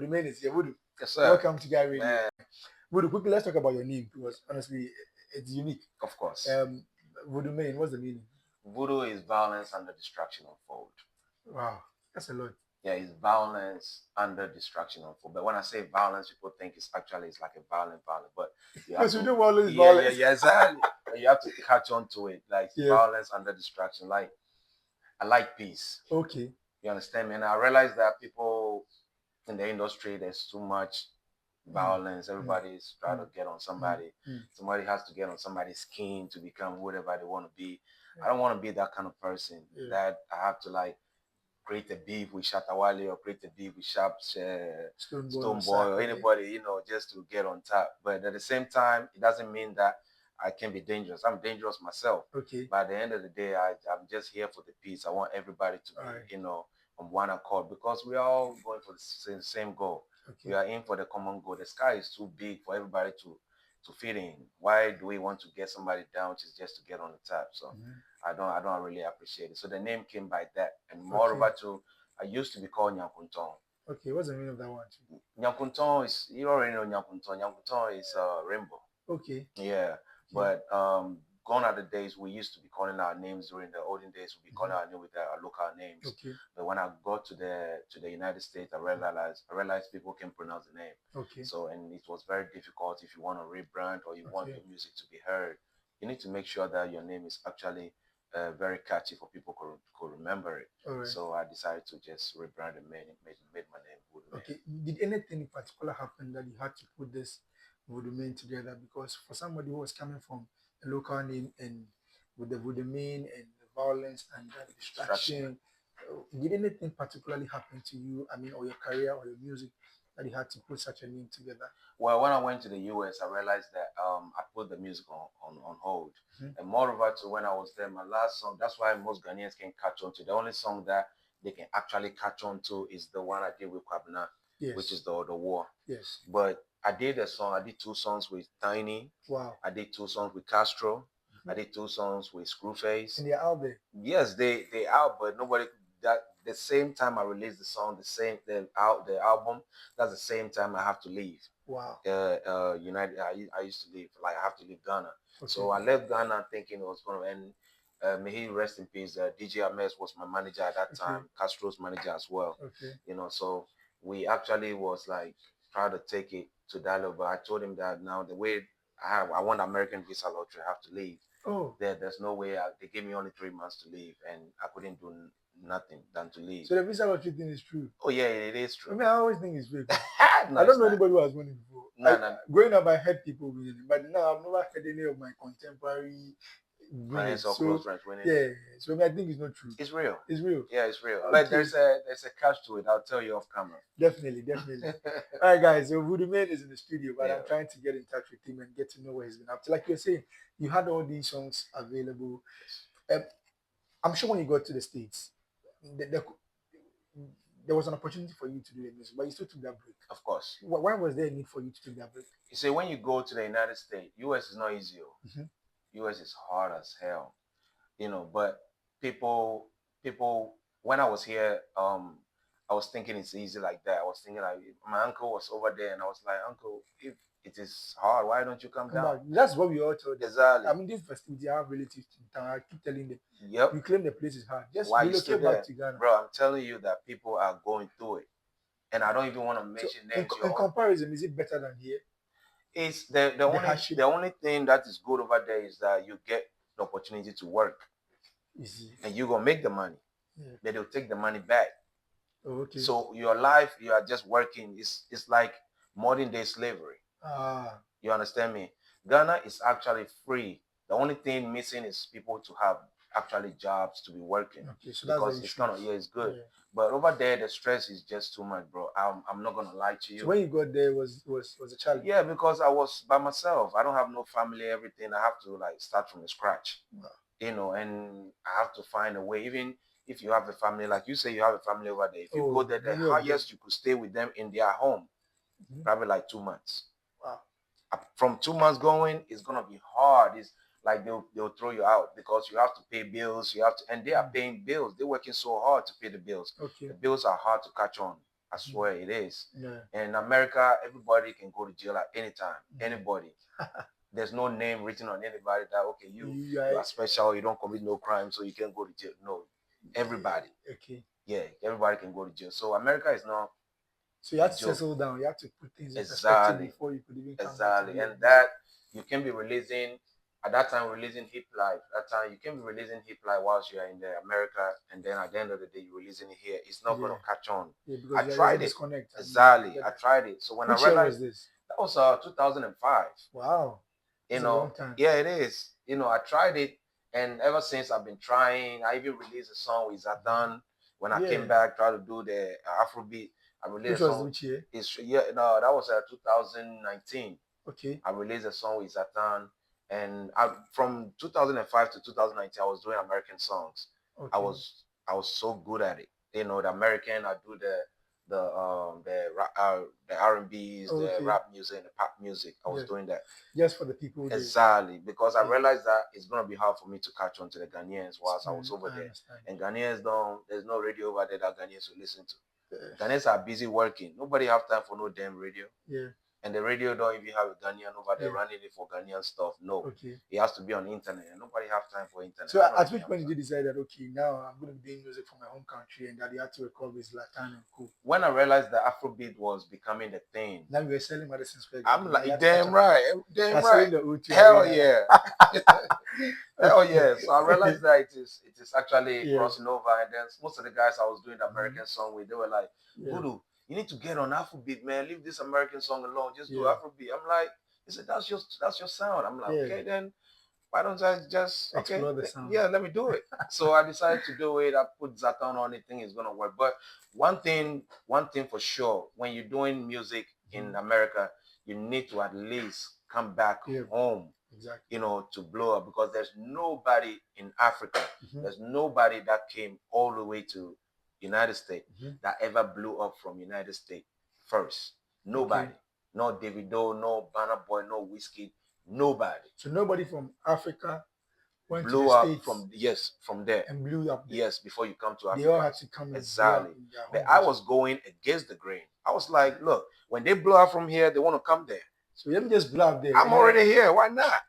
Vudumane is here. Voodoo. Yes, sir. Welcome to Guy Radio. Man, Voodoo, quickly, let's talk about your name because honestly, it's unique. of course. Vudumane, what's the meaning? Voodoo is violence under distraction unfold. Wow, that's a lot. Yeah, it's violence under distraction unfold. But when I say violence, people think it's like a violent, but you have Because we to, do violence, yeah, violence. exactly. But you have to catch on to it. Like Yes. violence under distraction. Like I like peace. Okay. You understand me? And I realize that people in the industry, there's too much violence. Everybody's trying to get on somebody. Somebody has to get on somebody's skin to become whatever they want to be. I don't want to be that kind of person that I have to like create a beef with Shatta Wale or create a beef with Stonebwoy or anybody, you know, just to get on top. But at the same time, it doesn't mean that I can be dangerous. I'm dangerous myself. Okay. But at the end of the day, I'm just here for the peace. I want everybody to be, you know, on one accord because we are all going for the same goal. Okay. We are in for the common goal. The sky is too big for everybody to fit in. Why do we want to get somebody down, which is just to get on the top? So I don't really appreciate it. So the name came by that. And moreover too, I used to be called Nyankunton. Okay, what's the meaning of that one? Nyankunton is, you already know Nyankunton. Nyankunton is rainbow. Okay. Yeah. But gone are the days we used to be calling our names during the olden days. We'd be calling our name with our local names. Okay. But when I got to the United States, I realized people can pronounce the name. Okay. So and it was very difficult if you want to rebrand or you want your music to be heard. You need to make sure that your name is actually very catchy for people could remember it. Right. So I decided to just rebrand and made my name Voodoo. Okay. Did anything in particular happen that you had to put this Vudumane together? Because for somebody who was coming from a local name and with the Vudumane and the violence and the distraction, did anything particularly happen to you? I mean, or your career or your music that you had to put such a name together? Well, when I went to the US, I realized that I put the music on hold. And moreover, to when I was there, my last song, that's why most Ghanaians can catch on to. The only song that they can actually catch on to is the one I did with Kwabena, which is the War. Yes. But I did 2 songs with Tiny. Wow. I did 2 songs with Castro. I did 2 songs with Screwface. And they're out there? Yes, they out, but nobody... That the same time I released the song, the album, that's the same time I have to leave. Wow. United, I used to leave, like I have to leave Ghana. Okay. So I left Ghana thinking it was going to end. May he rest in peace. DJ Ames was my manager at that time, Castro's manager as well. Okay. You know, so we actually was like trying to take it to that level. I told him that now the way I want American visa lottery, I have to leave. Oh. There's no way. They gave me only 3 months to leave, and I couldn't do nothing than to leave. So the visa lottery thing is true? Oh yeah, it is true. I mean, I always think it's fake. I don't know anybody who has won it before. No. Growing up, I heard people winning it, but now I've never heard any of my contemporary friends or close friends winning. Yeah, so I think it's not true. It's real. It's real. Yeah, it's real. Okay. But there's a catch to it. I'll tell you off camera. Definitely. All right, guys. So Vudumane is in the studio, but I'm trying to get in touch with him and get to know what he's been up to. Like you're saying, you had all these songs available. I'm sure when you got to the States, there was an opportunity for you to do the music, but you still took that break. Of course. Why was there a need for you to take that break? You see, when you go to the United States, US is not easy. US is hard as hell, you know. But people, when I was here, I was thinking it's easy like that. I was thinking like my uncle was over there, and I was like, Uncle, if it is hard, why don't you come down? That's what we all told them. Exactly. I mean, this festivity, I have relatives in town. I keep telling them, yep, you claim the place is hard. Just why relocate back to Ghana. Bro, I'm telling you that people are going through it. And I don't even want to mention names. In comparison, is it better than here? It's the only thing that is good over there is that you get the opportunity to work. Easy. And you're gonna make the money. Yeah. Then they'll take the money back. Oh, okay. So your life, you are just working. It's like modern day slavery. You understand me? Ghana is actually free. The only thing missing is people to have actually jobs to be working. Okay, so because it's kind of it's good. Yeah. But over there the stress is just too much, bro. I'm not gonna lie to you. So when you got there was a challenge? Yeah, because I was by myself. I don't have no family, everything. I have to like start from the scratch. Wow. You know, and I have to find a way. Even if you have a family, like you say you have a family over there, if you go there, the highest you could stay with them in their home, probably like 2 months. Wow. From 2 months going, it's gonna be hard. It's like they'll throw you out because you have to pay bills. And they are paying bills. They're working so hard to pay the bills. Okay. The bills are hard to catch on I swear it is. Yeah. And in America, everybody can go to jail at any time. Anybody. There's no name written on anybody that okay, you are special, you don't commit no crime, so you can't go to jail. No, everybody. Okay. Yeah, everybody can go to jail. So America is not. So you have to settle down. You have to put things in perspective before you could even come exactly, and that you can be releasing at that time releasing hip life. That time you can be releasing hip life whilst you are in the America, and then at the end of the day you're releasing it here. It's not gonna catch on. Yeah, because I tried it. Exactly, I tried it. So when I realized that was 2005. Wow. You know, yeah, it is. You know, I tried it, and ever since I've been trying. I even released a song with Zatan when I came back, tried to do the Afrobeat. I released a song. Which year? No, that was 2019. Okay. I released a song with Zatan, and from 2005 to 2019, I was doing American songs. Okay. I was so good at it. You know, the American. I do the R&B's, the rap music, and the pop music. I was doing that just for the people. Exactly, because I realized that it's gonna be hard for me to catch on to the Ghanaians whilst I was over there. And Ghanaians there's no radio over there that Ghanaians will listen to. Ghanaians are busy working. Nobody have time for no damn radio. Yeah. And the radio don't even have a Ghanaian over there running it for Ghanaian stuff. No. Okay. It has to be on the internet, and nobody have time for internet. So at which point did you decide that okay, now I'm going to be doing music for my home country, and that you had to record with Latin and cool? When I realized that Afrobeat was becoming the thing. Now you were selling Madison Square. I'm like, damn right. Hell yeah. Hell yeah. So I realized that it is actually crossing over, and then most of the guys I was doing the American song with, they were like, Voodoo, you need to get on Afrobeat, man. Leave this American song alone. Just do Afrobeat. I'm like, he said, that's your sound. I'm like, okay, then why don't I just explore the sound? Yeah, let me do it. So I decided to do it. I put Zatan on it, think it's gonna work. But one thing for sure, when you're doing music in America, you need to at least come back home. Exactly. You know, to blow up, because there's nobody in Africa. There's nobody that came all the way to United States that ever blew up from United States first. Nobody. No Davido, no Burna Boy, no Whiskey. Nobody. So nobody from Africa went blew to the up States from there and blew up there. Yes, before you come to Africa. They all had to come exactly. But I was going against the grain. I was like, look, when they blow up from here, they want to come there. So let me just blow up there. I'm already here. Why not?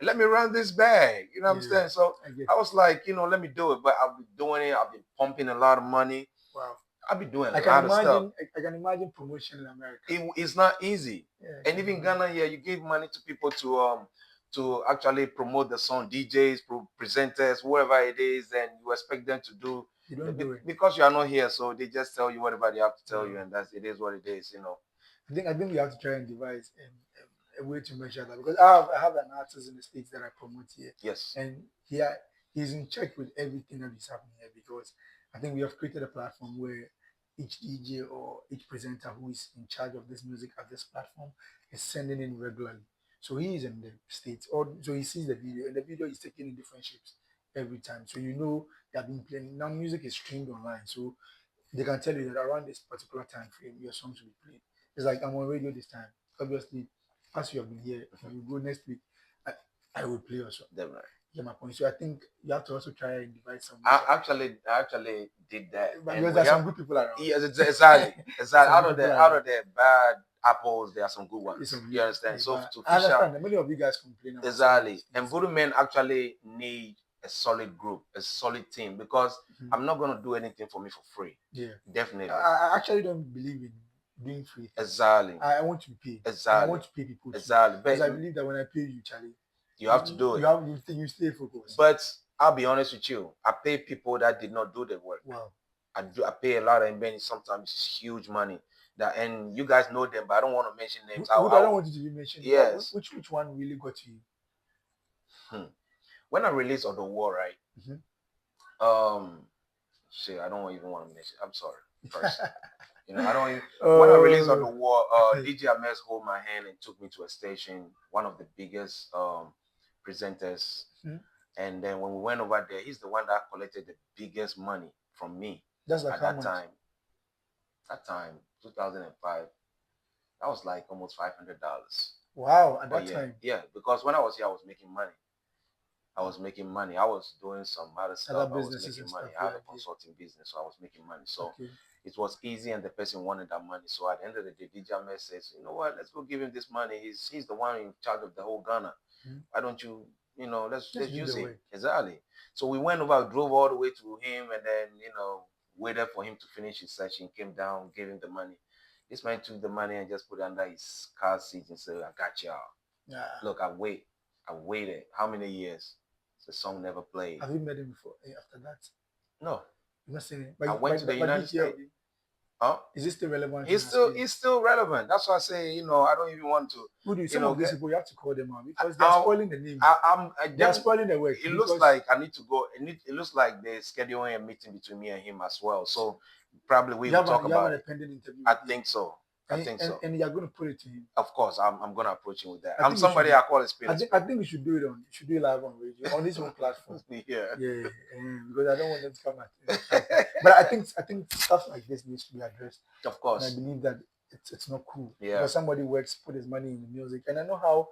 Let me run this bag. You know what I'm saying? So I was like, you know, let me do it. But I've been doing it. I've been pumping a lot of money. Wow. I'll be doing a lot of stuff. I can imagine promotion in America. It's not easy. Yeah, and even Ghana here, you give money to people to actually promote the song, DJs, presenters, whoever it is, and you expect them to do. You don't do it because you are not here, so they just tell you whatever they have to tell you, and it is what it is, you know. I think we have to try and devise a way to measure that, because I have an artist in the States that I promote here. Yes. And he's in check with everything that is happening here, because I think we have created a platform where each DJ or each presenter who is in charge of this music at this platform is sending in regularly. So he is in the States, so he sees the video, and the video is taken in different shapes every time. So you know they have been playing. Now music is streamed online, so they can tell you that around this particular time frame, your songs will be played. It's like I'm on radio this time. Obviously, as you have been here, when you go next week, I will play your song. Definitely. Yeah, my point. So I think you have to also try and divide some. I actually did that. Because there's some good people around. Yes, exactly. Out of the bad apples, there are some good ones. You understand? So to I understand. Many of you guys complain about exactly. And Vudumane actually need a solid group, a solid team, because I'm not gonna do anything for me for free. Yeah, definitely. I actually don't believe in doing free. Exactly. I want to be paid. Exactly. I want to pay people. Exactly. Because I believe that when I pay you, Charlie, you have to do it. You stay focused. But I'll be honest with you. I pay people that did not do the work. Wow. I pay a lot of money. Sometimes it's huge money. And you guys know them, but I don't want to mention names. I don't want you to mention. Yes. Which one really got to you? When I released On the War, right? Shit, I don't even want to mention. I'm sorry. First. You know, I don't even, when I released On the War, DJ Ames hold my hand and took me to a station, one of the biggest presenters. And then when we went over there, he's the one that collected the biggest money from me. That's like at that time. That time, 2005, that was like almost $500. Wow, at that time. Yeah, because when I was here, I was making money. I was doing some other stuff. I was making money. I had a consulting business, so I was making money. So it was easy and the person wanted that money. So at the end of the day, DJ Ahmed says, you know what, let's go give him this money. He's the one in charge of the whole Ghana. Why don't you, let's use him. Exactly. So we went over, drove all the way to him, and then, waited for him to finish his session, came down, gave him the money. This man took the money and just put it under his car seat and said, I got y'all. Yeah. Look, I waited. How many years? The song never played. Have you met him before after that? No. You've not seen him? I went to the United States. Huh? Is it still relevant? It's still relevant. That's why I say, I don't even want to. Who do some of these people, you have to call them out because they're spoiling the name. They're spoiling the work. It looks like I need to go. It looks like they're scheduling a meeting between me and him as well. So probably we will talk about it. Pending interview. I think so. I think so. And you're going to put it to him. Of course, I'm going to approach him with that. I'm somebody I call a speed. I think we should do it on. You should do it live on radio on his own platform. Yeah. Because I don't want them to come at. But I think stuff like this needs to be addressed. Of course. And I believe that it's not cool. Yeah. Because somebody works, put his money in the music, and I know how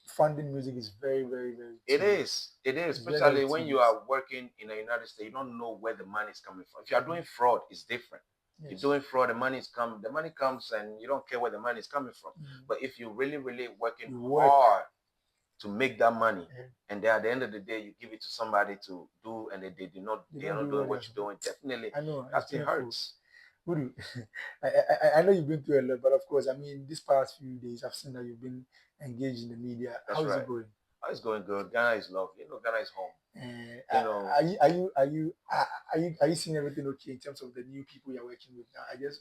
funding music is very, very, very. It is, especially very when you are working in the United States. You don't know where the money is coming from. If you are doing fraud, it's different. Yes. You're doing fraud, the money comes and you don't care where the money is coming from. But if you're really, really working hard to make that money, and then at the end of the day, you give it to somebody to do, and they're not doing what you're doing, definitely, I know, that thing hurts. Voodoo, I know you've been through a lot, but of course, I mean, these past few days, I've seen that you've been engaged in the media. How is it going? Oh, it's going good. Ghana is lovely. Ghana is home. Are you seeing everything okay in terms of the new people you're working with now? I guess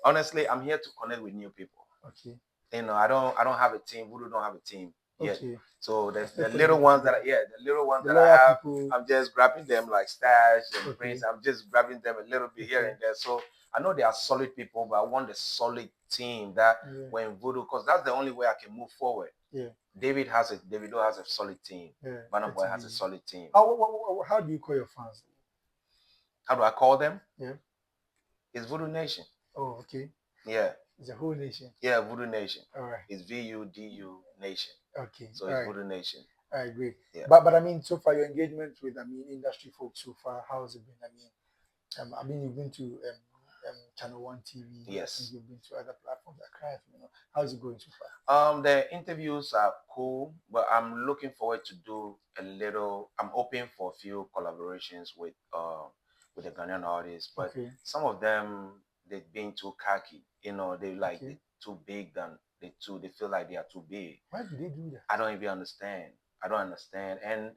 honestly, I'm here to connect with new people. Okay. I don't have a team. Voodoo don't have a team yet. Okay. So the little ones that I have, I'm just grabbing them like Stash and Prince. I'm just grabbing them a little bit here and there. So I know they are solid people, but I want a solid team that when Voodoo, because that's the only way I can move forward. Yeah. Davido has a solid team. Yeah. Burna Boy has a solid team. How do you call your fans? How do I call them? Yeah. It's Voodoo Nation. Oh, okay. Yeah. It's a whole nation. Yeah, Voodoo Nation. All right. It's VUDU Nation. Okay. So it's Voodoo Nation. I agree. Yeah. But I mean, so far your engagement with industry folks so far, how has it been? I mean, you've been to Channel One TV. Yes. You've been to other platforms like Craft. How's it going so far? The interviews are cool, but I'm looking forward to do a little. I'm hoping for a few collaborations with the Ghanaian artists, but some of them they've been too cocky. They like they're too big they feel like they are too big. Why do they do that? I don't even understand. And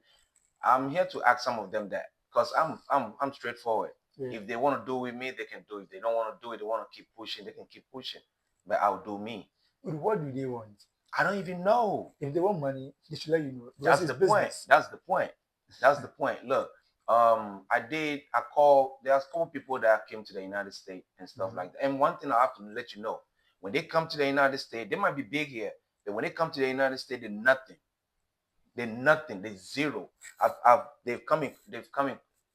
I'm here to ask some of them that because I'm straightforward. Yeah. If they want to do with me, they can do it. If they don't want to do it, they want to keep pushing, they can keep pushing. But I'll do me. What do they want? I don't even know. If they want money, they should let you know. That's the point. That's the point. Look, there's a couple people that came to the United States and stuff like that. And one thing I have to let you know, when they come to the United States, they might be big here, but when they come to the United States, they're nothing. They're zero. They've come in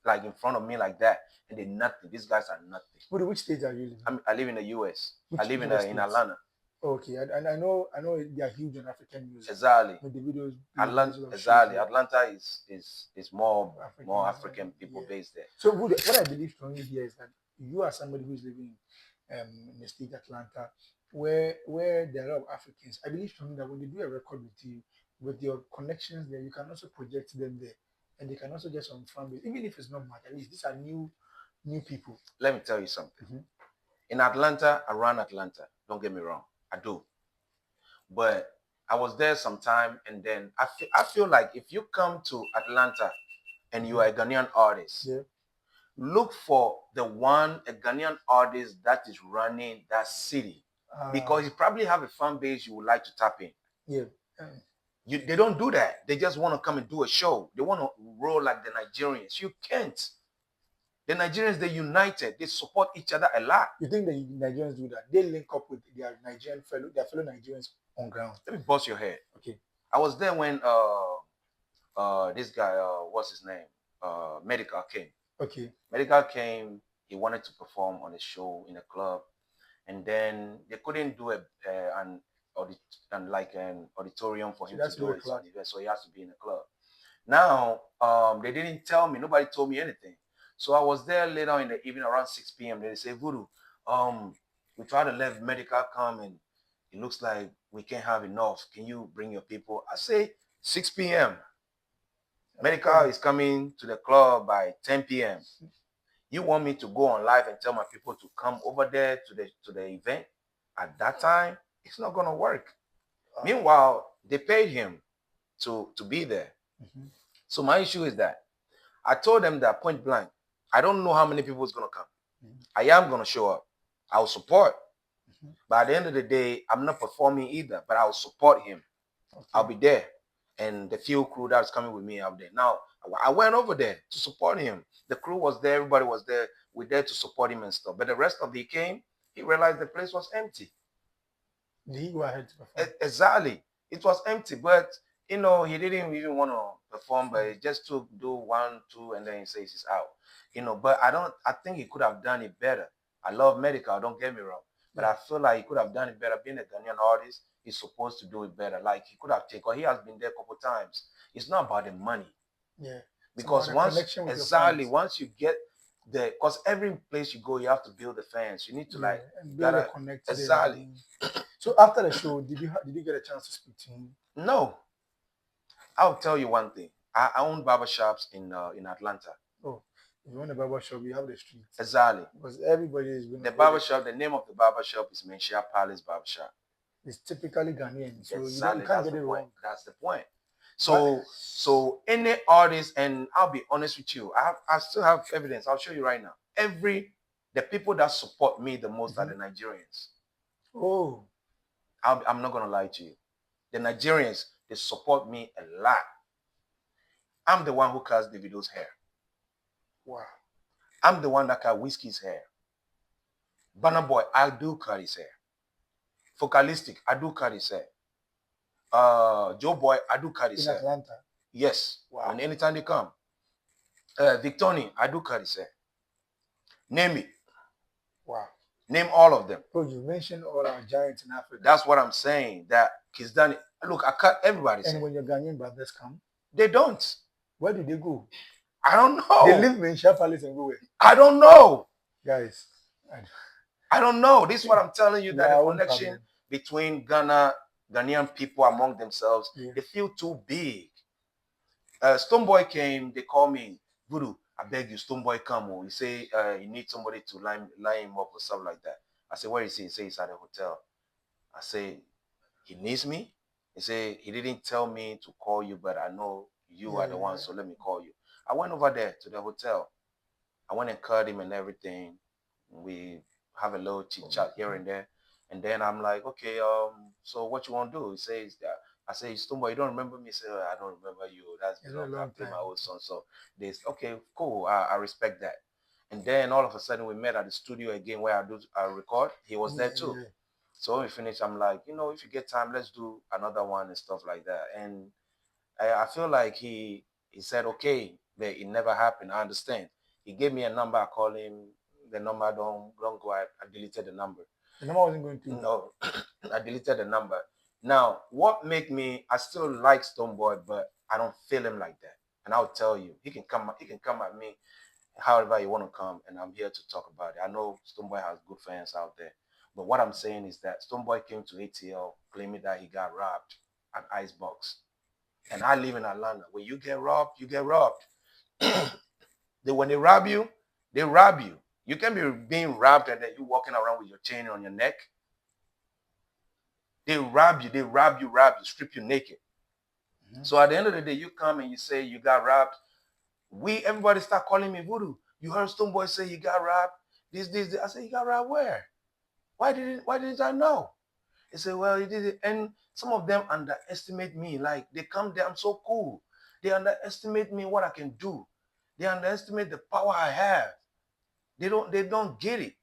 like in front of me like that, and they're nothing. These guys are nothing. But which state are you living? I live in the US. I live in Atlanta. Okay, and I know they are huge in African music. Exactly. The Atlanta is more African people based there. So what I believe strongly here is that you are somebody who's living in the state Atlanta, where there are a lot of Africans. I believe strongly that when they do a record with you, with your connections there, you can also project them there, and they can also get some fan base, even if it's not much. At least these are new people. Let me tell you something. In Atlanta, around Atlanta, don't get me wrong, I do. But I was there sometime, and then I feel like if you come to Atlanta and you are a Ghanaian artist, look for a Ghanaian artist that is running that city, because you probably have a fan base you would like to tap in. Yeah. They don't do that. They just want to come and do a show. They want to roll like the Nigerians. You can't. The Nigerians, they're united. They support each other a lot. You think the Nigerians do that? They link up with their fellow Nigerians on ground. Let me bust your head. Okay. I was there when this guy, what's his name? Medical came. Okay. Medical came. He wanted to perform on a show in a club, and then they couldn't do an auditorium for him to do it. So he has to be in a club. Now, they didn't tell me. Nobody told me anything. So I was there later in the evening around 6 p.m. They say, Voodoo, we try to let medical come and it looks like we can't have enough. Can you bring your people? I say 6 p.m. Medical is coming to the club by 10 p.m. You want me to go on live and tell my people to come over there to the event at that time? It's not gonna work. Meanwhile, they paid him to be there. So my issue is that I told them that point blank, I don't know how many people is gonna come. I am gonna show up. I'll support. But at the end of the day, I'm not performing either, but I'll support him. I'll be there. And the few crew that's coming with me out there. Now, I went over there to support him. The crew was there, everybody was there. We're there to support him and stuff. But the rest of the came, he realized the place was empty. Did he go ahead to perform? Exactly. It was empty, but he didn't even want to perform, but he just to do 1, 2, and then he says he's out. But I think he could have done it better. I love medical, don't get me wrong. But I feel like he could have done it better. Being a Ghanaian artist, he's supposed to do it better. Like he could have taken, he has been there a couple times. It's not about the money. Yeah. Because once you get there, because every place you go, you have to build the fans. You need to build a connect. Exactly. So after the show, did you get a chance to speak to him? No. I'll tell you one thing. I own barbershops in Atlanta. Oh, if you want a barbershop, you have the street. Exactly. Because everybody is going to. The barbershop, the name of the barbershop is Menchia Palace Barbershop. It's typically Ghanaian, so exactly. you can't get it wrong. That's the point. So any artist, and I'll be honest with you, I still have evidence. I'll show you right now. The people that support me the most are the Nigerians. Oh. I'm not gonna lie to you. The Nigerians, they support me a lot. I'm the one who cuts Davido's hair. Wow. I'm the one that cut Whiskey's hair. Burna Boy, I do cut his hair. Focalistic, I do cut his hair. Joe Boy, I do cut his hair. In Atlanta? Yes. Wow. And anytime they come. Victoni, I do cut his hair. Name it. Wow. Name all of them. Bro, you mentioned all our giants in Africa. That's what I'm saying. That he's done it. Look, I cut everybody's hair. And when your Ghanaian brothers come? They don't. Where do they go? I don't know. They live in Menchia Palace and go where? I don't know. Guys. I don't know. This is what I'm telling you, that the connection between Ghanaian people among themselves, they feel too big. Stonebwoy came, they call me, Voodoo, I beg you, Stonebwoy come. He say he needs somebody to line him up or something like that. I say, where is he? He say he's at a hotel. I say, he needs me? He say, he didn't tell me to call you, but I know you are the one, so let me call you. I went over there to the hotel. I went and called him and everything. We have a little chit chat here and there. And then I'm like, okay, so what you want to do? He says that. I say, Stonebwoy, you don't remember me? He said, I don't remember you. That's been a long time. My old son. So they say, okay, cool. I respect that. And then all of a sudden we met at the studio again where I record. He was there too. Yeah. So when we finished, I'm like, if you get time, let's do another one and stuff like that. And I feel like he said, okay, but it never happened. I understand. He gave me a number. I called him. The number don't go. I deleted the number. The number wasn't going to. No, I deleted the number. Now, what make me? I still like Stonebwoy, but I don't feel him like that. And I'll tell you, he can come at me, however you want to come, and I'm here to talk about it. I know Stonebwoy has good fans out there, but what I'm saying is that Stonebwoy came to ATL claiming that he got robbed at Icebox, and I live in Atlanta. When you get robbed, you get robbed. When they rob you, they rob you. You can be being robbed and then you walking around with your chain on your neck. They rob you, strip you naked. So at the end of the day, you come and you say you got robbed. Everybody start calling me Voodoo. You heard Stonebwoy say he got robbed. This. I said, he got robbed where? Why didn't I know? They say, well, he did it. And some of them underestimate me. Like they come there, I'm so cool. They underestimate me, what I can do. They underestimate the power I have. They don't get it.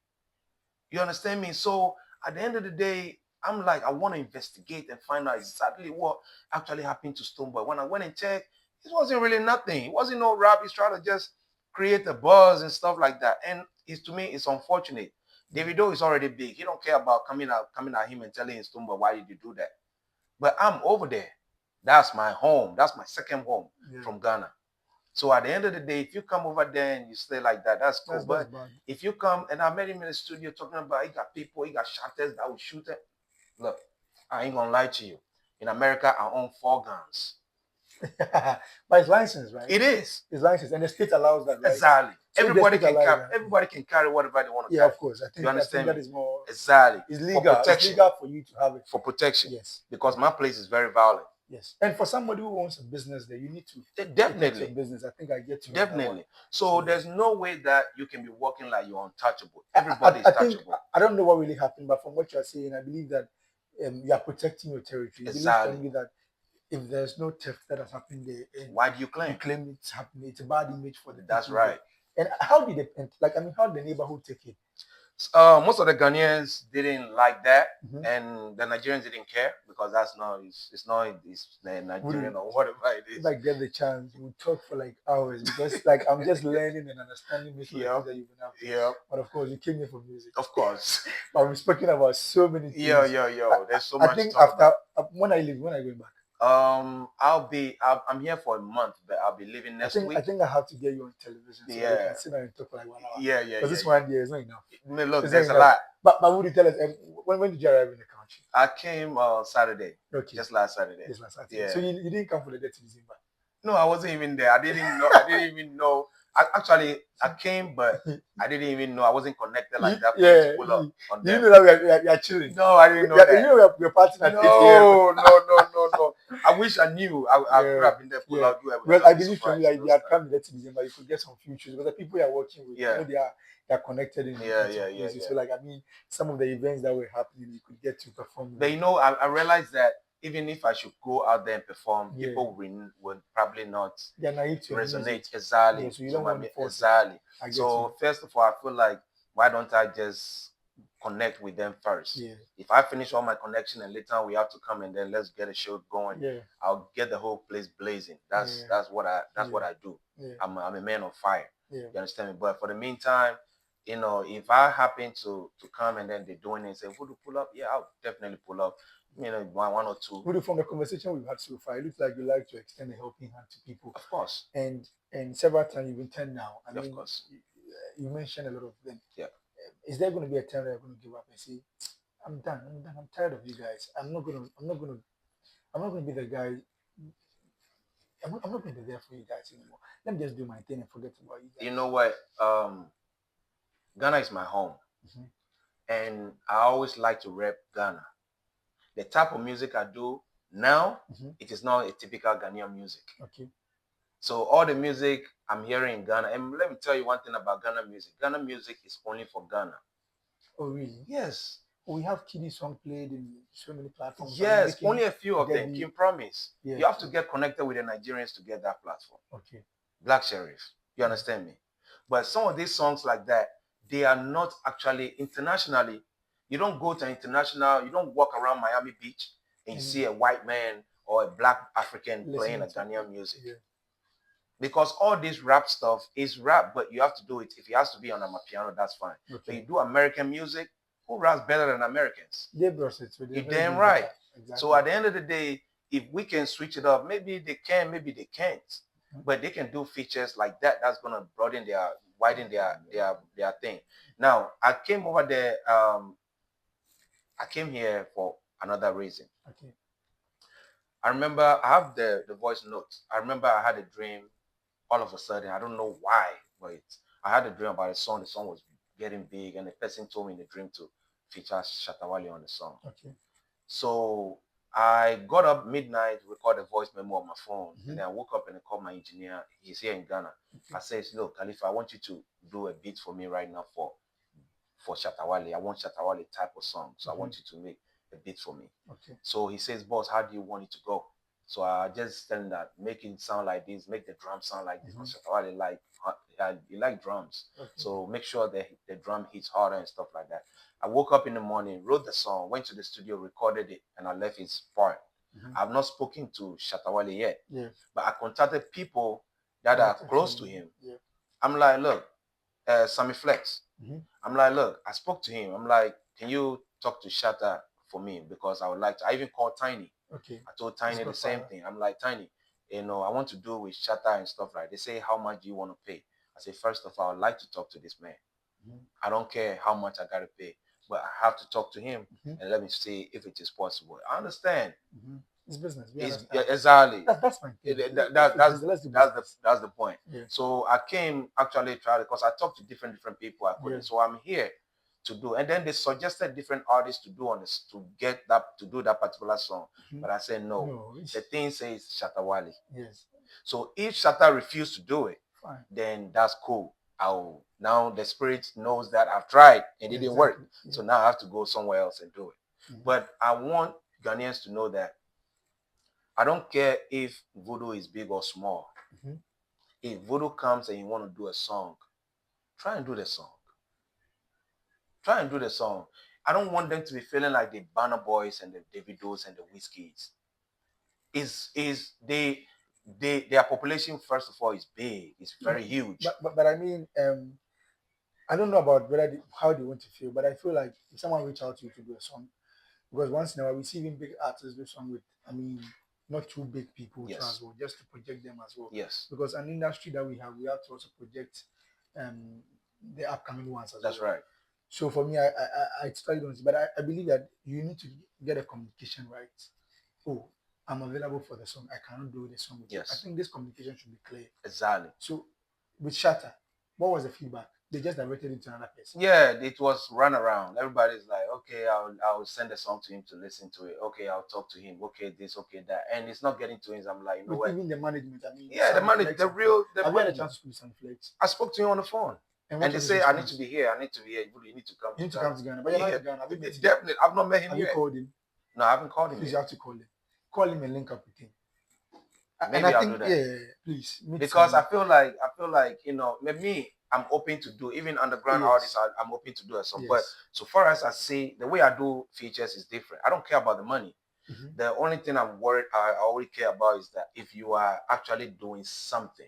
You understand me? So at the end of the day, I'm like, I want to investigate and find out exactly what actually happened to Stonebwoy. When I went and checked, it wasn't really nothing. It wasn't no rap. He's trying to just create a buzz and stuff like that. And to me, it's unfortunate. Davido is already big. He don't care about coming at him and telling Stonebwoy, why did you do that? But I'm over there. That's my home. That's my second home from Ghana. So at the end of the day, if you come over there and you stay like that, that's cool. But if you come, and I met him in the studio talking about he got people, he got shotters that will shoot it. Look, I ain't gonna lie to you. In America, I own 4 guns. But it's licensed, right? It is. It's licensed, and the state allows that, right? Exactly. So everybody can carry whatever they want to carry. Of course. I think, you understand that is more exactly. It's legal. It's legal for you to have it. For protection. Yes. Because my place is very violent. Yes. And for somebody who owns a business there, you need to definitely business. I think I get you. Definitely. So there's no way that you can be walking like you're untouchable. Everybody is touchable. I don't know what really happened, but from what you're saying, I believe that you are protecting your territory. Exactly. You believe that if there's no theft that has happened there, why do you claim? You claim it's happening. It's a bad image for the That's right. And how did how did the neighborhood take it? Most of the Ghanaians didn't like that, and the Nigerians didn't care because it's Nigerian or whatever it is. If I get the chance, we talk for like hours because like I'm just learning and understanding this that you've been up to. Yeah. But of course, you came here for music. Of course. But we've spoken about so many things. There's so much. I think after when I leave, when I go back. I'm here for a month, but I'll be leaving next week. I think I have to get you on television so we can sit down and talk for like 1 hour. Because this 1 year is not enough. Look, there's a lot. But would you tell us when did you arrive in the country? I came Saturday. Okay. Just last Saturday. Yeah. So you didn't come for the 30th December? No, I wasn't even there. I didn't even know. I came, but I didn't even know. I wasn't connected like that. Pull up on them. You know that we are chilling. No, I didn't know that. You know we're partying at 8 a.m. No. I wish I knew. I could have been there. Pull out, do everything. Well, I believe from you, like you had come to December, you could get some futures because the people you are working with, you know, they are connected in So like some of the events that were happening, you could get to perform. But I realized that even if I should go out there and perform, people would probably not resonate exactly. So you don't want to force exactly. So first of all, I feel like why don't I just connect with them first? If I finish all my connection and later we have to come and then let's get a show going, I'll get the whole place blazing. That's what I do. I'm a man of fire. You understand me? But for the meantime, if I happen to come and then they're doing it and say, Voodoo, pull up? Yeah, I'll definitely pull up. One or two. Voodoo, from the conversation we've had so far, it looks like you like to extend a helping hand to people. Of course. And several times you've been turned down. Of course. You mentioned a lot of them. Yeah. Is there going to be a time that you're going to give up and say, I'm done. I'm tired of you guys. I'm not going to be the guy. I'm not going to be there for you guys anymore. Let me just do my thing and forget about you guys. You know what? Ghana is my home. And I always like to rep Ghana. The type of music I do now, it is not a typical Ghanaian music. Okay. So all the music I'm hearing in Ghana, and let me tell you one thing about Ghana music. Ghana music is only for Ghana. Oh, really? Yes. We have kiddie song played in so many platforms. Yes, only a few of them. Kim Promise. Yeah. You have to get connected with the Nigerians to get that platform. Okay. Black Sheriff. You understand me? But some of these songs like that, they are not actually internationally. You don't go to international, you don't walk around Miami Beach and you see a white man or a black African playing a Ghanaian music. Yeah. Because all this rap stuff is rap, but you have to do it. If it has to be on a piano, that's fine. Okay. But you do American music, who raps better than Americans? They brush it. You're damn right. Exactly. So at the end of the day, if we can switch it up, maybe they can, maybe they can't. But they can do features like that. That's gonna widen their thing. Now, I came over there. I came here for another reason. Okay. I remember I have the voice notes. I remember I had a dream all of a sudden. I don't know why, but I had a dream about a song. The song was getting big, and the person told me in the dream to feature Shatta Wale on the song. Okay. So I got up midnight, recorded a voice memo on my phone, and then I woke up and I called my engineer. He's here in Ghana. Okay. I said, look, Khalifa, I want you to do a beat for me right now for Shatta Wale. I want Shatta Wale type of song. So I want you to make a beat for me. Okay. So he says, boss, how do you want it to go? So I just tell him that, make it sound like this, make the drums sound like this. Shatta Wale he like drums. Okay. So make sure that the drum hits harder and stuff like that. I woke up in the morning, wrote the song, went to the studio, recorded it, and I left his part. I've not spoken to Shatta Wale yet. Yeah. But I contacted people that are close to him. Yeah. I'm like, look, Sammy Flex. I'm like, look, I spoke to him. I'm like, can you talk to Shatta for me? Because I would like to. I even called Tiny. Okay. I told Tiny the same thing. I'm like, Tiny, I want to do with Shatta and stuff like. They say, how much do you want to pay? I say, first of all, I'd like to talk to this man. I don't care how much I gotta pay, but I have to talk to him and let me see if it is possible. I understand. It's business. Exactly. That's fine. That's the point. Yeah. So I came actually try because I talked to different people. I couldn't. So I'm here to do, and then they suggested different artists to do on this to do that particular song. But I said no. The thing says Shatta Wale. Yes. So if Shatta refused to do it, fine, then that's cool. Now the spirit knows that I've tried and it didn't work. Yeah. So now I have to go somewhere else and do it. But I want Ghanaians to know that I don't care if Voodoo is big or small. If Voodoo comes and you want to do a song, try and do the song. Try and do the song. I don't want them to be feeling like the Banner Boys and the Davidos and the Whiskies. Their population, first of all, is big. It's very huge. But I mean, I don't know about how they want to feel, but I feel like if someone reach out to you to do a song, because once in a while we see even big artists do song with, not too big people too as well, just to project them as well. Yes. Because an industry that we have to also project the upcoming ones as well. That's right. So for me, I totally don't see, but I believe that you need to get a communication right. Oh, I'm available for the song. I cannot do the song with you. I think this communication should be clear. Exactly. So with Shatta, what was the feedback? They just directed it to another person. Yeah, it was run around. Everybody's like, okay, I'll send a song to him to listen to it. Okay, I'll talk to him. Okay, this, okay, that, and it's not getting to him. I'm like, but even the management, the management, the real. Have you had a chance to speak to some flex? I spoke to him on the phone, and they say I need to be here. I need to be here. You need to come. You need to come to Ghana, but you're not in Ghana. Definitely, I've not met him yet. Have you called him? No, I haven't called him. Please, you have to call him. Call him and link up with him. Maybe I'll do that. Yeah, please. Because I feel like me, I'm open to do even underground artists. I'm open to do a song, but so far as I see, the way I do features is different. I don't care about the money. The only thing I always care about is that if you are actually doing something,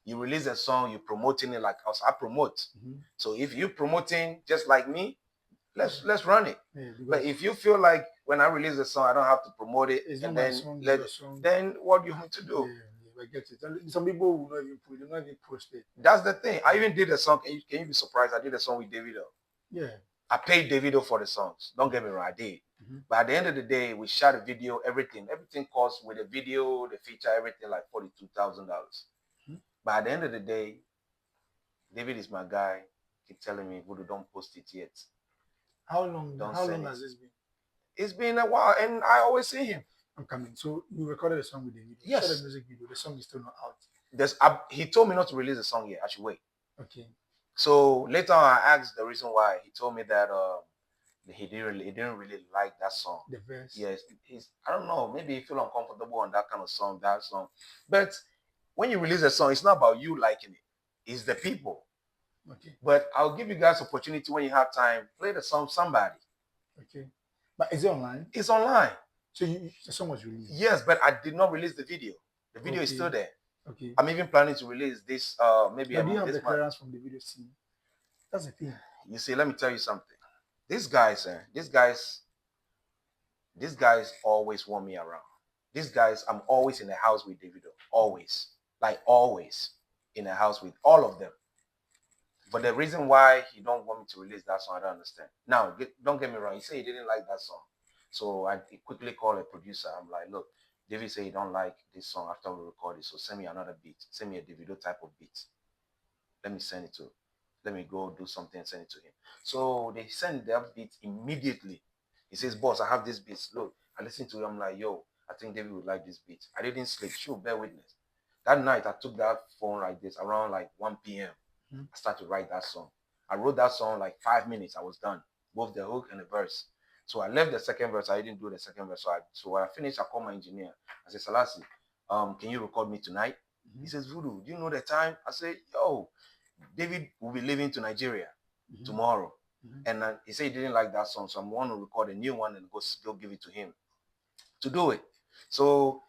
you release a song, you're promoting it like us. I promote. So if you're promoting just like me, let's run it. But if you feel like when I release a song, I don't have to promote it, and then what do you want to do? I get it. Some people will not even post it. That's the thing. I even did a song. Can you be surprised? I did a song with Davido. Yeah. I paid Davido for the songs. Don't get me wrong, I did. But at the end of the day, we shot a video, everything cost with the video, the feature, everything like $42,000. But at the end of the day, David is my guy. Keep telling me, Voodoo, don't post it yet. How long has this been? It's been a while, and I always see him. I'm coming. So you recorded a song with Davido. Yes. The music video. The song is still not out. He told me not to release the song yet. I should wait. Okay. So later on, I asked the reason why. He told me that he didn't really like that song. The verse. Yes. I don't know. Maybe he feel uncomfortable on that kind of song, that song. But when you release a song, it's not about you liking it. It's the people. Okay. But I'll give you guys opportunity when you have time. Play the song somebody. Okay. But is it online? It's online. So the song was released? Yes, but I did not release the video. The video is still there. Okay. I'm even planning to release this maybe do you have the clearance from the video scene? That's the thing. You see, let me tell you something. These guys always want me around. These guys, I'm always in the house with Davido. Always. Like always in the house with all of them. But the reason why he don't want me to release that song, I don't understand. Now, don't get me wrong. He said he didn't like that song. So I quickly called a producer. I'm like, look, David said he don't like this song after we record it. So send me another beat. Send me a Davido type of beat. Let me send it to him. Let me go do something and send it to him. So they send that beat immediately. He says, boss, I have this beat. Look, I listened to it. I'm like, yo, I think David would like this beat. I didn't sleep. Sure, bear witness. That night, I took that phone like this around like 1 p.m. I started to write that song. I wrote that song like 5 minutes. I was done. Both the hook and the verse. So I left the second verse. I didn't do the second verse. So when I finished, I called my engineer. I said, Selassie, can you record me tonight? He says, Voodoo, do you know the time? I said, yo, David will be leaving to Nigeria tomorrow. And he said he didn't like that song. So I'm going to record a new one and go give it to him to do it. So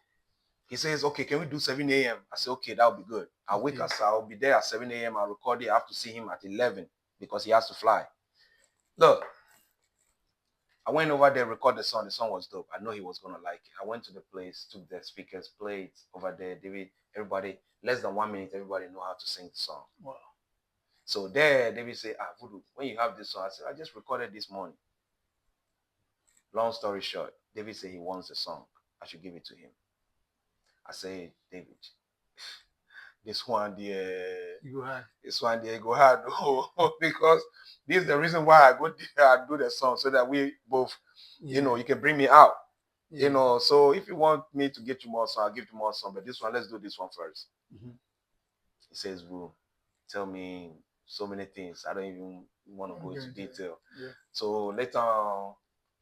he says, okay, can we do 7 a.m.? I said, okay, that'll be good. I'll be there at 7 a.m. I'll record it. I have to see him at 11 because he has to fly. Look, I went over there, recorded the song. The song was dope. I know he was gonna like it. I went to the place, took the speakers, played over there. David, everybody, less than 1 minute, everybody know how to sing the song. Wow. So there, David say, Voodoo, when you have this song, I said, I just recorded this morning. Long story short, David said he wants the song. I should give it to him. I say, David, this one there, this one there go hard, because this is the reason why I go there, I do the song so that we both, you know, you can bring me out, you know. So if you want me to get you more song, I'll give you more song. But this one, let's do this one first. He says, "Bro, tell me so many things. I don't even want to go into detail." So later on,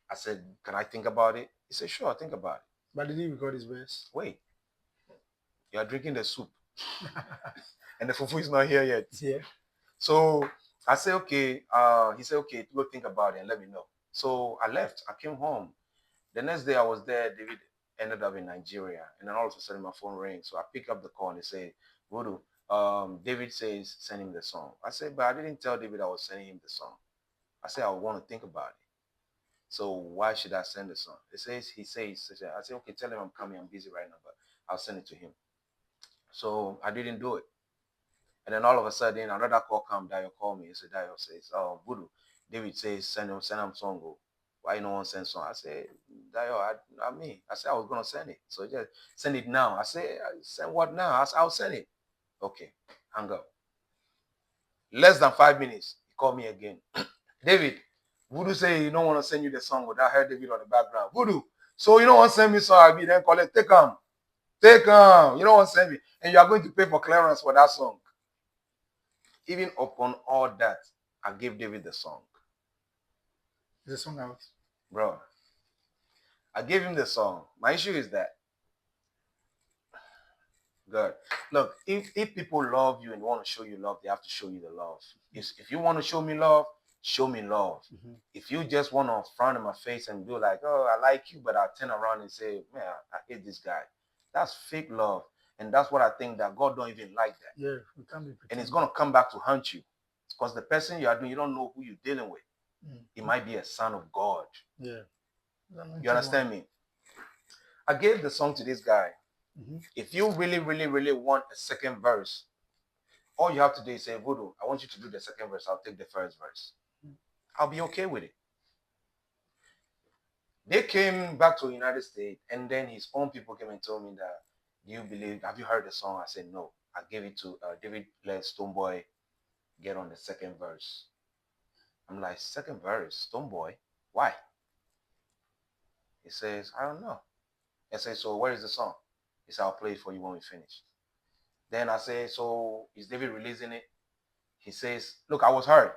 I said, "Can I think about it?" He said, "Sure, think about it." But did he record his verse? Wait, you are drinking the soup, and the fufu is not here yet. Yeah. So I said, okay. He said, okay, go think about it and let me know. So I left. I came home. The next day I was there. David ended up in Nigeria, and then all of a sudden my phone rang. So I pick up the call and they say, Voodoo, David says send him the song. I said, but I didn't tell David I was sending him the song. I said I want to think about it. So why should I send the song? He says, I said, okay, tell him I'm coming. I'm busy right now, but I'll send it to him. So I didn't do it. And then all of a sudden, another call comes. Dio called me. He said, Dio says, oh, Voodoo. David says, send him song. Go. Why you no one send song? I said, Dio, I said I was gonna send it. So just send it now. I said, send what now? I said, I'll send it. Okay, hang up. Less than 5 minutes, he called me again. David, Voodoo say you don't want to send you the song without heard David on the background. Voodoo, so you don't want to send me song? I be then call it. Take him. You don't want to send me, and you are going to pay for clearance for that song. Even upon all that, I gave David the song. Is the song out? Bro, I gave him the song. My issue is that, God, look, if people love you and want to show you love, they have to show you the love. If you want to show me love, show me love. If you just want to frown in my face and be like, oh, I like you, but I'll turn around and say, man, I hate this guy. That's fake love. And that's what I think that God don't even like that. Yeah, we can't be and it's going to come back to haunt you. Because the person you are doing, you don't know who you're dealing with. It might be a son of God. Yeah. You understand me? I gave the song to this guy. If you really, really, really want a second verse, all you have to do is say, Voodoo, I want you to do the second verse. I'll take the first verse. I'll be okay with it. They came back to the United States, and then his own people came and told me that, do you believe, have you heard the song? I said, no. I gave it to David, let Stonebwoy get on the second verse. I'm like, second verse, Stonebwoy? Why? He says, I don't know. I say, so where is the song? He said, I'll play it for you when we finish. Then I say, so is David releasing it? He says, look, I was hurt.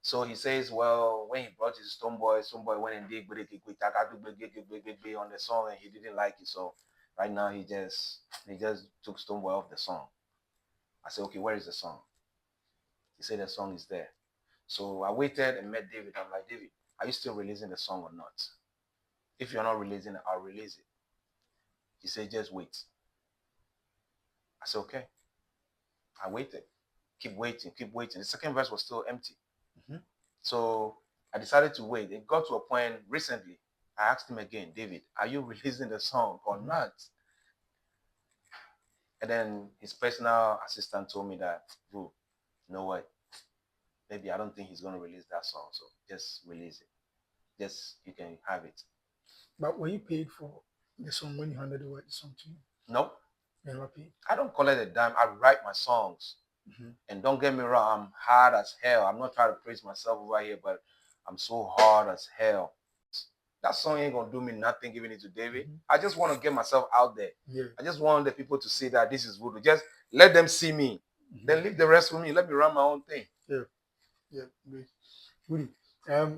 So he says, well, when he brought his Stonebwoy went and did on the song and he didn't like it. So right now he just took Stonebwoy off the song. I said, okay, where is the song? He said the song is there. So I waited and met David. I'm like, David, are you still releasing the song or not? If you're not releasing it, I'll release it. He said, just wait. I said, okay. I waited. Keep waiting. The second verse was still empty. So I decided to wait. It got to a point recently. I asked him again, David, are you releasing the song or not? And then his personal assistant told me that, bro, you know what? Maybe I don't think he's going to release that song. So just release it. Just, you can have it. But were you paid for the song when you handed over the song to you? No. You're not paid? I don't collect a dime. I write my songs. And don't get me wrong, I'm hard as hell. I'm not trying to praise myself over here, but I'm so hard as hell. That song ain't gonna do me nothing giving it to David. I just want to get myself out there. I just want the people to see that this is Voodoo. Just let them see me. Then leave the rest with me. Let me run my own thing. Yeah, great. Voodoo, I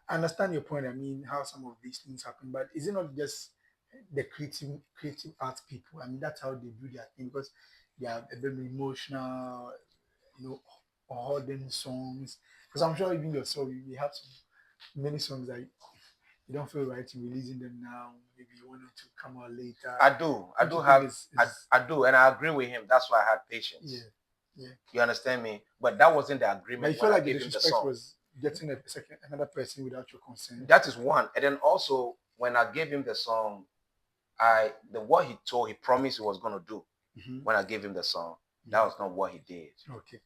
understand your point. I mean, how some of these things happen, but is it not just the creative art people? I mean, that's how they do their thing, because they are a bit emotional, holding songs. Because I'm sure even yourself, you have many songs that you don't feel right in releasing them now. Maybe you want them to come out later. I do, and I agree with him. That's why I had patience. Yeah. You understand me? But that wasn't the agreement. But you feel like the disrespect was getting another person without your consent. That is one. And then also when I gave him the song, what he promised he was gonna do when I gave him the song, that was not what he did. Okay.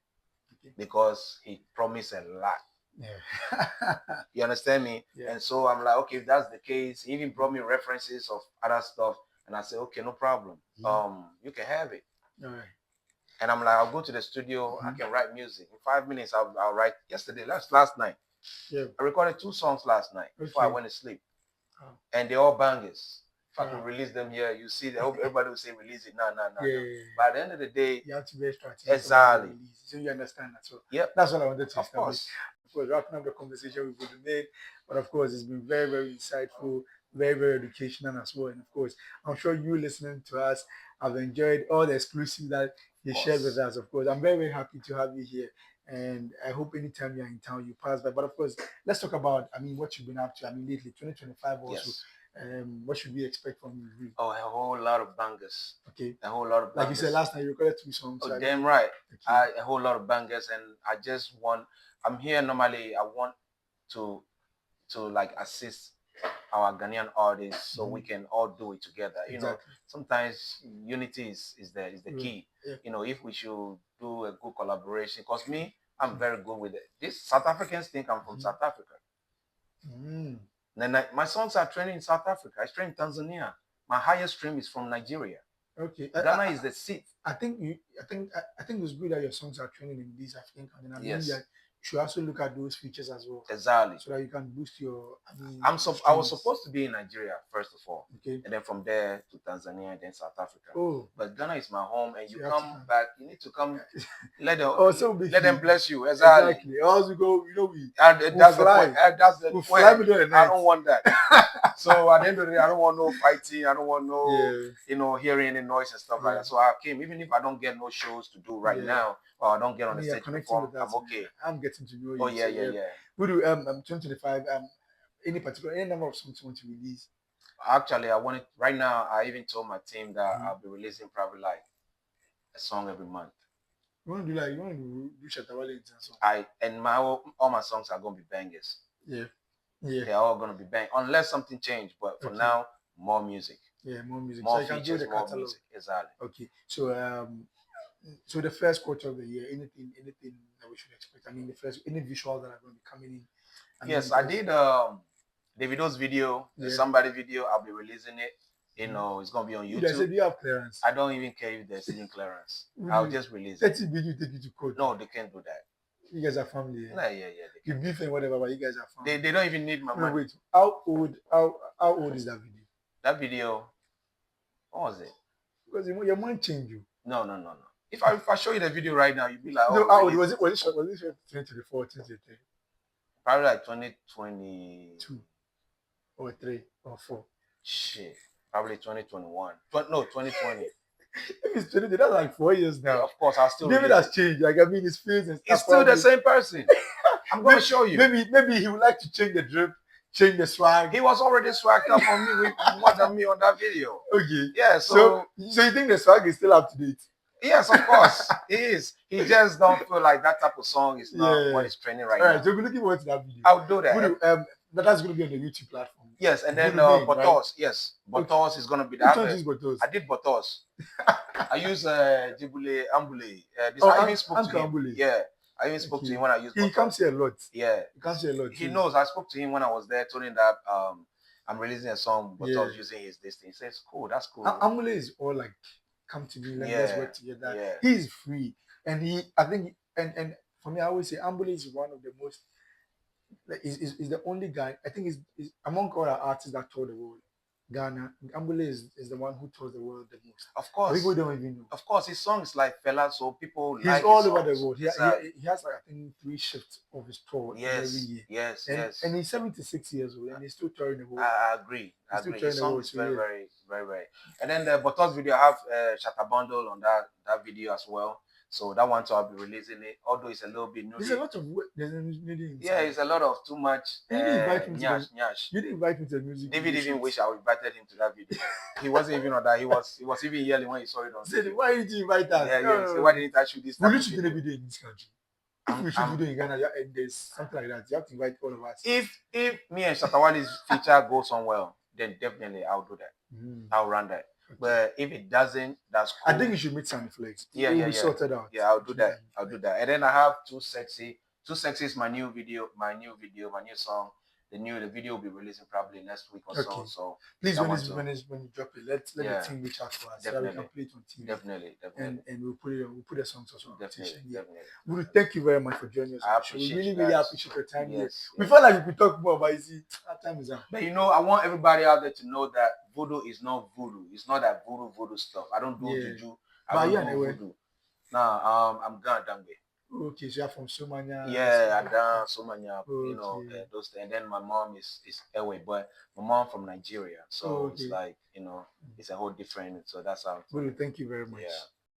Because he promised a lot. Yeah. You understand me? Yeah. And so I'm like, okay, if that's the case, he even brought me references of other stuff, and I said, okay, no problem. You can have it. All right. And I'm like, I'll go to the studio. I can write music in 5 minutes. I'll write. Yesterday, last night. Yeah. I recorded 2 songs last night before I went to sleep, and they're all bangers. If I could release them here, you see, everybody will say release it. No. Yeah. But at the end of the day, you have to be strategic. Exactly. So you understand that. So yeah, that's what I wanted to establish. Of course, wrapping up the conversation with Vudumane, but of course, it's been very, very insightful, very, very educational as well. And of course, I'm sure you listening to us have enjoyed all the exclusive that you shared with us. Of course, I'm very, very happy to have you here. And I hope anytime you're in town, you pass by. But of course, let's talk about, what you've been up to. Lately, 2025 also. Yes. What should we expect from you? Oh, a whole lot of bangers. Okay. A whole lot of bangers. Like you said last night, you recorded 2 songs. Oh, damn right. Okay. A whole lot of bangers, and I just want. I'm here normally. I want to like assist our Ghanaian artists so we can all do it together. You know, sometimes unity is the key. Yeah. If we should do a good collaboration, because me, I'm very good with it. This South Africans think I'm from South Africa. Then my songs are training in South Africa. I train in Tanzania. My highest stream is from Nigeria. Okay. Ghana is the seat. I think it's good that your songs are training in these African countries. Yes. You should also look at those features as well. Exactly. So that you can boost your. I was supposed to be in Nigeria first of all. Okay. And then from there to Tanzania and then South Africa. Oh. But Ghana is my home, and you come back. You need to come. Let them bless you. Exactly. Else we go. That's the point. That's the point. I don't want that. So at the end of the day, I don't want no fighting. I don't want no hearing any noise and stuff like that. So I came, even if I don't get no shows to do right now, or I don't get on the stage perform, I'm okay. I'm getting to know you. Oh yeah. Voodoo, 2025. Any number of songs you want to release? Actually, I wanted right now. I even told my team that I'll be releasing probably like a song every month. You want to do Shatta Wale song? All my songs are gonna be bangers. Yeah. They're all gonna be bang unless something changed. But for now, more music. Yeah, more music. More so features, more music. Exactly. Okay. So the first quarter of the year, anything that we should expect? Any visuals that are going to be coming in? Yes, I did Davido's video, the Somebody video. I'll be releasing it. It's gonna be on YouTube. You said you have clearance. I don't even care if there's any clearance. I'll just release it. Let's video take you to court. No, they can't do that. You guys are family. Yeah. You beef and whatever, but you guys are family. They don't even need my money. Wait, how old is that video? That video, what was it? Because your mind changed you. No. If I show you the video right now, you'd be like, oh. No, was it 2024, 2023? Probably like 2022 or 3 or 4. Shit, probably 2021. No, 2020. If it's 20, that's like 4 years now. Yeah, of course, I'll still. David has changed. His face and stuff. It's still the same person. I'm going to show you. Maybe he would like to change the drip, change the swag. He was already swagged up on me with more than me on that video. Okay. Yeah. So you think the swag is still up to date? Yes, of course. He is. He just don't feel like that type of song is not what he's training right now. All right. So we're looking forward to that video. I'll do that. That's going to be on the YouTube platform. Yes, and then Botos. Right? Yes, Botos is going to be that. I did Botos. I use Jibule Ambule. I even spoke to him. Ambule. Yeah, I even spoke to him when I used Botos. He comes here a lot. Yeah. He comes here a lot. He knows. I spoke to him when I was there, told him that I'm releasing a song, Botos using his this thing. He says, cool, that's cool. Ambule is all like, come to me, let's work together. Yeah. He is free. And I think for me, I always say Ambule is one of the most, is the only guy, I think is among all our artists that tour the world. Ghana, Ambule is the one who tours the world the most. Of course. People don't even know. Of course, his song is like Fela, so people He's all over the world. He has like, I think 3 shifts of his tour every year. Yes. And he's 76 years old and he's still touring the world. I agree. His song is very, very, very, very. And then the Botos video, I have Shatta Bundle on that video as well. So that one, so I'll be releasing it. Although it's a little bit new. There's a lot of work. Yeah, it's a lot of too much. You didn't invite me to the music. David even wish I invited him to that video. He wasn't even on that. He was even yelling when he saw it on. Said, why did you invite us? Yeah. So why didn't I shoot this? Will you shoot a video in this country? If we shoot video in Ghana, there's something like that. You have to invite all of us. If me and Shatta Wale's feature go somewhere, then definitely I'll do that. I'll run that. Okay. But if it doesn't, that's cool. I think you should meet Sunny Flex. Yeah. Sorted out. Yeah, I'll do that. I'll do that. And then I have Too Sexy. Too Sexy is my new song. The video will be releasing probably next week or so. So please, when you drop it, let the team reach out to us. Definitely. So we can play it on TV. Definitely. And we'll put the songs also. Definitely. Voodoo, thank you very much for joining us. I appreciate we really appreciate your time here. We Yes. felt like we could talk more, but our time is up. But I want everybody out there to know that Voodoo is not voodoo. It's not that voodoo stuff. I don't do juju. I don't do voodoo. Nah, I'm Ghana Dangbe. Okay, so you're from Somania. Yeah, I done Somania, those things. And then my mom is away, but my mom from Nigeria. So it's like, it's a whole different, so that's how. Well, thank you very much. Yeah.